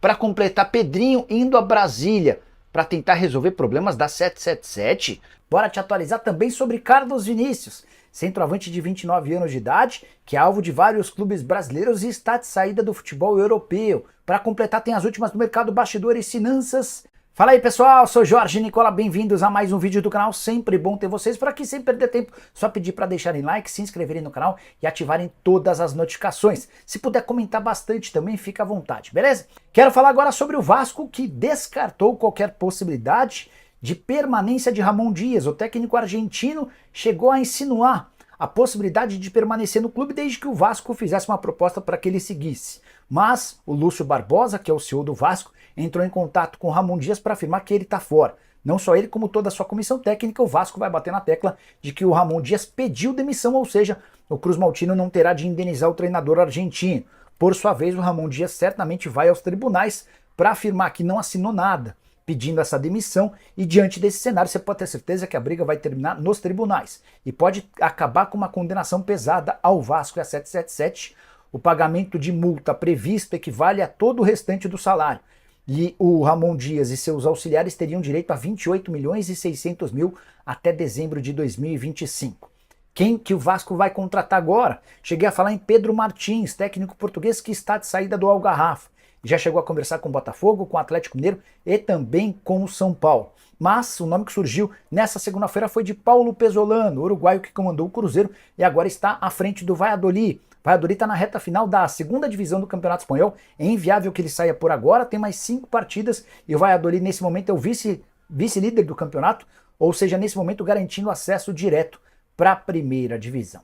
para completar Pedrinho indo a Brasília para tentar resolver problemas da 777. Bora te atualizar também sobre Carlos Vinícius, centroavante de 29 anos de idade, que é alvo de vários clubes brasileiros e está de saída do futebol europeu. Para completar, tem as últimas do mercado, bastidores e finanças. Fala aí pessoal, sou Jorge Nicola, bem-vindos a mais um vídeo do canal, sempre bom ter vocês por aqui, sem perder tempo, só pedir para deixarem like, se inscreverem no canal e ativarem todas as notificações. Se puder comentar bastante também, fica à vontade, beleza? Quero falar agora sobre o Vasco, que descartou qualquer possibilidade de permanência de Ramon Dias. O técnico argentino chegou a insinuar a possibilidade de permanecer no clube desde que o Vasco fizesse uma proposta para que ele seguisse. Mas o Lúcio Barbosa, que é o CEO do Vasco, entrou em contato com o Ramon Dias para afirmar que ele está fora. Não só ele, como toda a sua comissão técnica, o Vasco vai bater na tecla de que o Ramon Dias pediu demissão, ou seja, o Cruz Maltino não terá de indenizar o treinador argentino. Por sua vez, o Ramon Dias certamente vai aos tribunais para afirmar que não assinou nada pedindo essa demissão, e diante desse cenário você pode ter certeza que a briga vai terminar nos tribunais e pode acabar com uma condenação pesada ao Vasco e a 777. O pagamento de multa previsto equivale a todo o restante do salário. E o Ramon Dias e seus auxiliares teriam direito a 28 milhões e 600 mil até dezembro de 2025. Quem que o Vasco vai contratar agora? Cheguei a falar em Pedro Martins, técnico português que está de saída do Algarrafa. Já chegou a conversar com o Botafogo, com o Atlético Mineiro e também com o São Paulo. Mas o nome que surgiu nessa segunda-feira foi de Paulo Pesolano, uruguaio que comandou o Cruzeiro e agora está à frente do Valladolid. Valladolid está na reta final da segunda divisão do Campeonato Espanhol. É inviável que ele saia por agora, tem mais 5 partidas e o Valladolid nesse momento é o vice-líder do campeonato, ou seja, nesse momento garantindo acesso direto para a primeira divisão.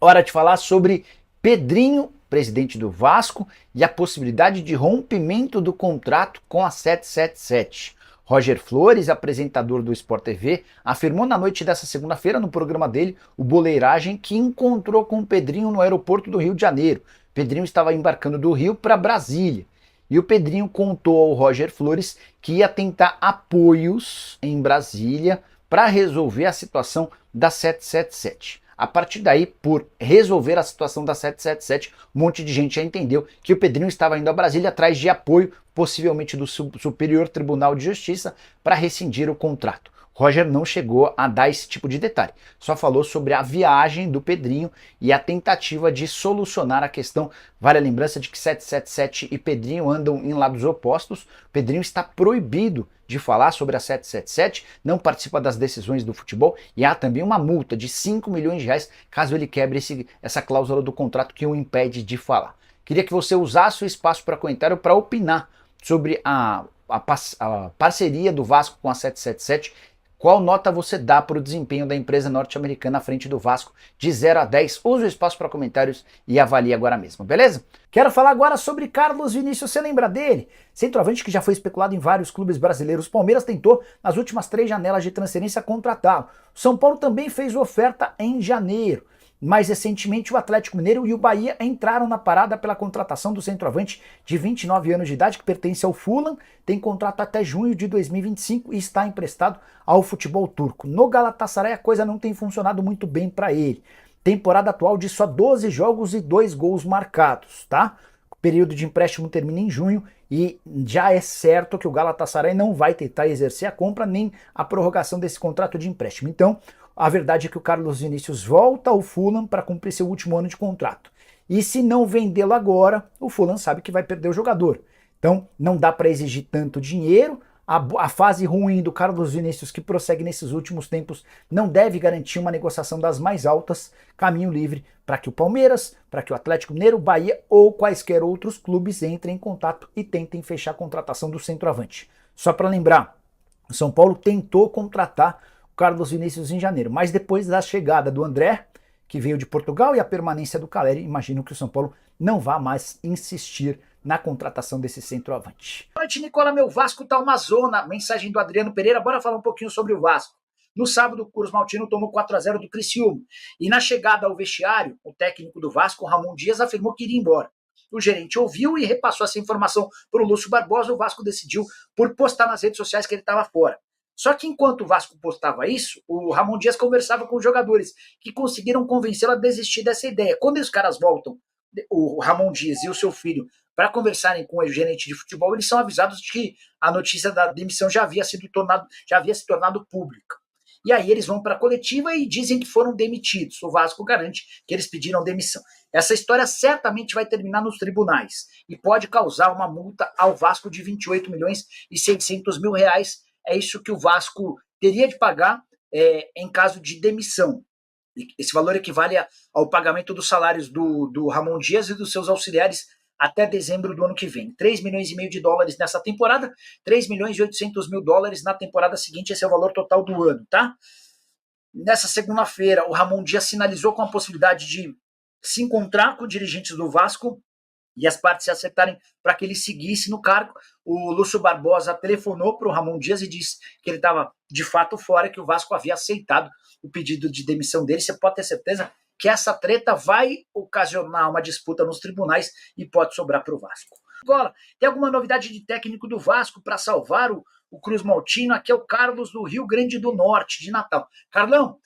Hora de falar sobre Pedrinho, presidente do Vasco, e a possibilidade de rompimento do contrato com a 777. Roger Flores, apresentador do Sport TV, afirmou na noite dessa segunda-feira no programa dele, o Boleiragem, que encontrou com o Pedrinho no aeroporto do Rio de Janeiro. Pedrinho estava embarcando do Rio para Brasília. E o Pedrinho contou ao Roger Flores que ia tentar apoios em Brasília para resolver a situação da 777. A partir daí, por resolver a situação da 777, um monte de gente já entendeu que o Pedrinho estava indo a Brasília atrás de apoio, possivelmente do Superior Tribunal de Justiça, para rescindir o contrato. Roger não chegou a dar esse tipo de detalhe, só falou sobre a viagem do Pedrinho e a tentativa de solucionar a questão. Vale a lembrança de que 777 e Pedrinho andam em lados opostos. Pedrinho está proibido de falar sobre a 777, não participa das decisões do futebol e há também uma multa de 5 milhões de reais caso ele quebre essa cláusula do contrato que o impede de falar. Queria que você usasse o espaço para comentário para opinar sobre a parceria do Vasco com a 777. Qual nota você dá para o desempenho da empresa norte-americana à frente do Vasco de 0 a 10? Use o espaço para comentários e avalie agora mesmo, beleza? Quero falar agora sobre Carlos Vinícius, você lembra dele? Centroavante que já foi especulado em vários clubes brasileiros. O Palmeiras tentou, nas últimas 3 janelas de transferência, contratá-lo. O São Paulo também fez oferta em janeiro. Mais recentemente, o Atlético Mineiro e o Bahia entraram na parada pela contratação do centroavante de 29 anos de idade, que pertence ao Fulham, tem contrato até junho de 2025 e está emprestado ao futebol turco. No Galatasaray a coisa não tem funcionado muito bem para ele. Temporada atual de só 12 jogos e 2 gols marcados, tá? O período de empréstimo termina em junho e já é certo que o Galatasaray não vai tentar exercer a compra nem a prorrogação desse contrato de empréstimo. Então, a verdade é que o Carlos Vinícius volta ao Fulham para cumprir seu último ano de contrato. E se não vendê-lo agora, o Fulham sabe que vai perder o jogador. Então não dá para exigir tanto dinheiro. A fase ruim do Carlos Vinícius, que prossegue nesses últimos tempos, não deve garantir uma negociação das mais altas. Caminho livre para que o Palmeiras, para que o Atlético Mineiro, Bahia ou quaisquer outros clubes entrem em contato e tentem fechar a contratação do centroavante. Só para lembrar, o São Paulo tentou contratar Carlos Vinícius em janeiro, mas depois da chegada do André, que veio de Portugal, e a permanência do Caleri, imagino que o São Paulo não vá mais insistir na contratação desse centroavante. Boa noite, Nicola, meu Vasco tá uma zona. Mensagem do Adriano Pereira, bora falar um pouquinho sobre o Vasco. No sábado, o Cruz Maltino tomou 4 a 0 do Criciúma, e na chegada ao vestiário, o técnico do Vasco, Ramon Dias, afirmou que iria embora. O gerente ouviu e repassou essa informação para o Lúcio Barbosa. O Vasco decidiu por postar nas redes sociais que ele estava fora. Só que enquanto o Vasco postava isso, o Ramon Dias conversava com os jogadores, que conseguiram convencê-lo a desistir dessa ideia. Quando os caras voltam, o Ramon Dias e o seu filho para conversarem com o gerente de futebol, eles são avisados de que a notícia da demissão já havia se tornado pública. E aí eles vão para a coletiva e dizem que foram demitidos. O Vasco garante que eles pediram demissão. Essa história certamente vai terminar nos tribunais e pode causar uma multa ao Vasco de 28 milhões e 600 mil reais. É isso que o Vasco teria de pagar em caso de demissão. Esse valor equivale ao pagamento dos salários do Ramon Dias e dos seus auxiliares até dezembro do ano que vem. 3 milhões e meio de dólares nessa temporada, 3 milhões e 800 mil dólares na temporada seguinte, esse é o valor total do ano, tá? Nessa segunda-feira, o Ramon Dias sinalizou com a possibilidade de se encontrar com dirigentes do Vasco e as partes se acertarem para que ele seguisse no cargo. O Lúcio Barbosa telefonou para o Ramon Dias e disse que ele estava de fato fora, que o Vasco havia aceitado o pedido de demissão dele. Você pode ter certeza que essa treta vai ocasionar uma disputa nos tribunais e pode sobrar para o Vasco. Agora, tem alguma novidade de técnico do Vasco para salvar o Cruz Maltino? Aqui é o Carlos do Rio Grande do Norte, de Natal. Carlão,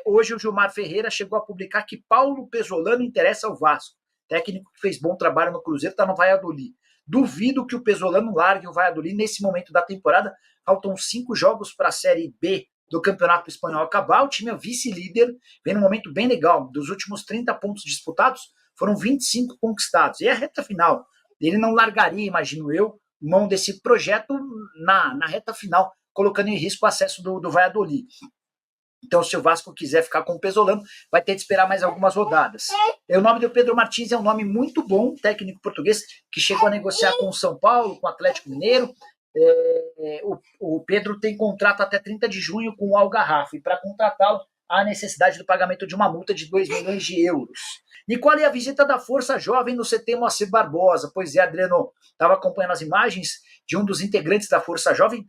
hoje o Gilmar Ferreira chegou a publicar que Paulo Pesolano interessa ao Vasco. Técnico que fez bom trabalho no Cruzeiro, está no Valladolid. Duvido que o Pesolano largue o Valladolid nesse momento da temporada. Faltam 5 jogos para a Série B do Campeonato Espanhol acabar. O time é vice-líder, vem num momento bem legal. Dos últimos 30 pontos disputados, foram 25 conquistados. E é a reta final. Ele não largaria, imagino eu, mão desse projeto na reta final, colocando em risco o acesso do Valladolid. Então, se o Vasco quiser ficar com o Pesolano, vai ter de esperar mais algumas rodadas. O nome do Pedro Martins é um nome muito bom, técnico português, que chegou a negociar com o São Paulo, com o Atlético Mineiro. O Pedro tem contrato até 30 de junho com o Algarrafo, e para contratá-lo, há necessidade do pagamento de uma multa de 2 milhões de euros. E qual é a visita da Força Jovem no CT Moacir Barbosa? Pois é, Adriano, estava acompanhando as imagens de um dos integrantes da Força Jovem,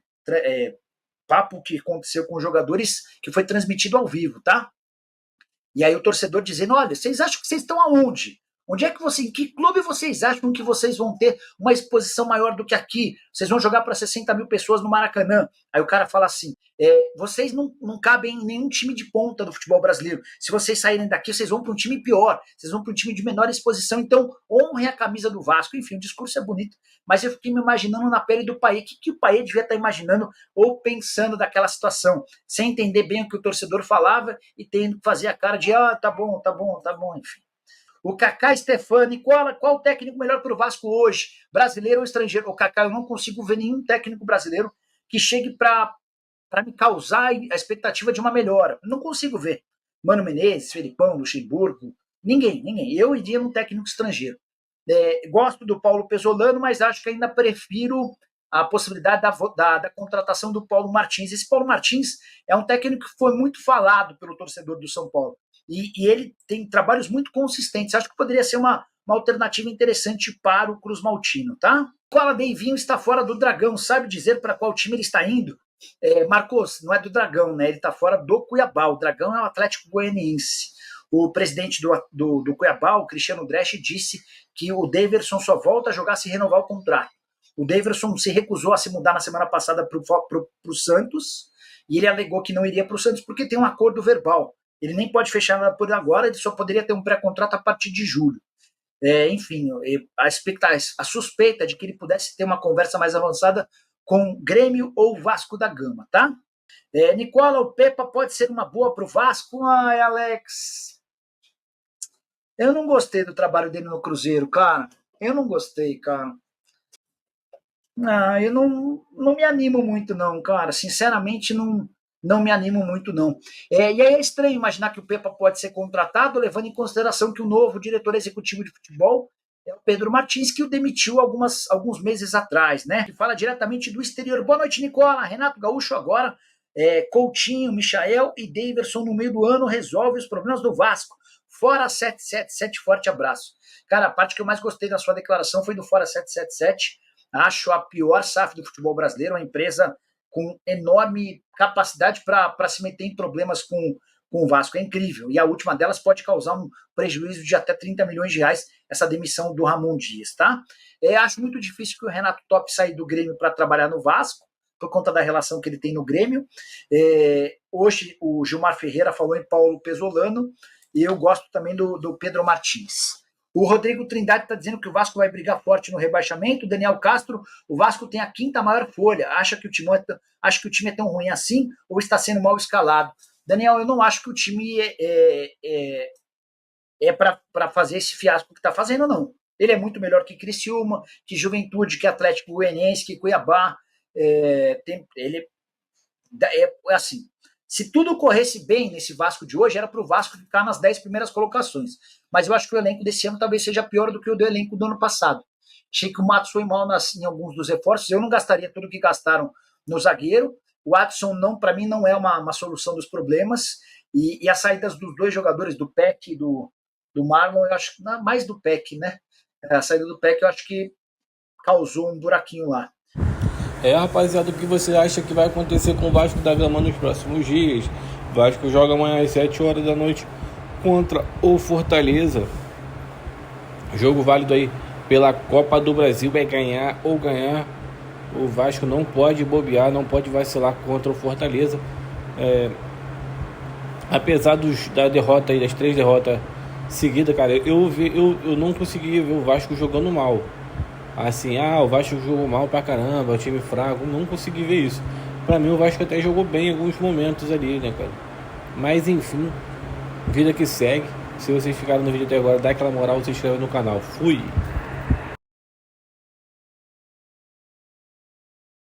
papo que aconteceu com os jogadores, que foi transmitido ao vivo, tá? E aí o torcedor dizendo, olha, vocês acham que vocês estão aonde? Onde é que em que clube vocês acham que vocês vão ter uma exposição maior do que aqui? Vocês vão jogar para 60 mil pessoas no Maracanã. Aí o cara fala assim, vocês não cabem em nenhum time de ponta do futebol brasileiro. Se vocês saírem daqui, vocês vão para um time pior, vocês vão para um time de menor exposição, então honrem a camisa do Vasco. Enfim, o discurso é bonito, mas eu fiquei me imaginando na pele do Payet, o que o Payet devia estar imaginando ou pensando daquela situação, sem entender bem o que o torcedor falava e tendo que fazer a cara de, tá bom, enfim. O Kaká Stefani, qual técnico melhor para o Vasco hoje? Brasileiro ou estrangeiro? O Kaká, eu não consigo ver nenhum técnico brasileiro que chegue para me causar a expectativa de uma melhora. Não consigo ver. Mano Menezes, Felipão, Luxemburgo, ninguém. Eu iria num técnico estrangeiro. Gosto do Paulo Pesolano, mas acho que ainda prefiro a possibilidade da contratação do Paulo Martins. Esse Paulo Martins é um técnico que foi muito falado pelo torcedor do São Paulo. E ele tem trabalhos muito consistentes. Acho que poderia ser uma alternativa interessante para o Cruz Maltino, tá? Koala Deivinho está fora do Dragão. Sabe dizer para qual time ele está indo? Marcos, não é do Dragão, né? Ele está fora do Cuiabá. O Dragão é o Atlético Goianiense. O presidente do Cuiabá, o Cristiano Dresch, disse que o Daverson só volta a jogar se renovar o contrato. O Daverson se recusou a se mudar na semana passada para o Santos, e ele alegou que não iria para o Santos porque tem um acordo verbal. Ele nem pode fechar nada por agora, ele só poderia ter um pré-contrato a partir de julho. Enfim, a suspeita de que ele pudesse ter uma conversa mais avançada com Grêmio ou Vasco da Gama, tá? Nicola, o Pepa pode ser uma boa para o Vasco? Ai, Alex, eu não gostei do trabalho dele no Cruzeiro, cara. Eu não gostei, cara. Não, eu não me animo muito, não, cara. Sinceramente, não me animo muito, não. E aí é estranho imaginar que o Pepa pode ser contratado, levando em consideração que o novo diretor executivo de futebol é o Pedro Martins, que o demitiu alguns meses atrás, né? Que fala diretamente do exterior. Boa noite, Nicola. Renato Gaúcho agora. Coutinho, Michael e Daverson no meio do ano resolve os problemas do Vasco. Fora 777, forte abraço. Cara, a parte que eu mais gostei da sua declaração foi do Fora 777. Acho a pior SAF do futebol brasileiro, uma empresa com enorme capacidade para se meter em problemas com o Vasco. É incrível. E a última delas pode causar um prejuízo de até 30 milhões de reais, essa demissão do Ramon Dias, tá? Acho muito difícil que o Renato Top saia do Grêmio para trabalhar no Vasco, por conta da relação que ele tem no Grêmio. Hoje o Gilmar Ferreira falou em Paulo Pesolano, e eu gosto também do Pedro Martins. O Rodrigo Trindade está dizendo que o Vasco vai brigar forte no rebaixamento. O Daniel Castro, o Vasco tem a quinta maior folha. Acha que o time é tão ruim assim ou está sendo mal escalado? Daniel, eu não acho que o time é para fazer esse fiasco que está fazendo, não. Ele é muito melhor que Criciúma, que Juventude, que Atlético Goianiense, que Cuiabá. Ele é assim. Se tudo corresse bem nesse Vasco de hoje, era para o Vasco ficar nas 10 primeiras colocações. Mas eu acho que o elenco desse ano talvez seja pior do que o do elenco do ano passado. Achei que o Matos foi mal em alguns dos reforços. Eu não gastaria tudo que gastaram no zagueiro. O Adson, para mim, não é uma solução dos problemas. E as saídas dos dois jogadores, do Peck e do Marlon, eu acho que mais do Peck, né? A saída do Peck eu acho que causou um buraquinho lá. Rapaziada, o que você acha que vai acontecer com o Vasco da Gama nos próximos dias? O Vasco joga amanhã às 7 horas da noite contra o Fortaleza. Jogo válido aí pela Copa do Brasil, é ganhar ou ganhar. O Vasco não pode bobear, não pode vacilar contra o Fortaleza. Apesar da derrota aí, das 3 derrotas seguidas, cara, eu não consegui ver o Vasco jogando mal. Assim, o Vasco jogou mal pra caramba, o time fraco, não consegui ver isso. Pra mim o Vasco até jogou bem em alguns momentos ali, né, cara? Mas enfim, vida que segue. Se vocês ficaram no vídeo até agora, dá aquela moral, se inscreve no canal. Fui!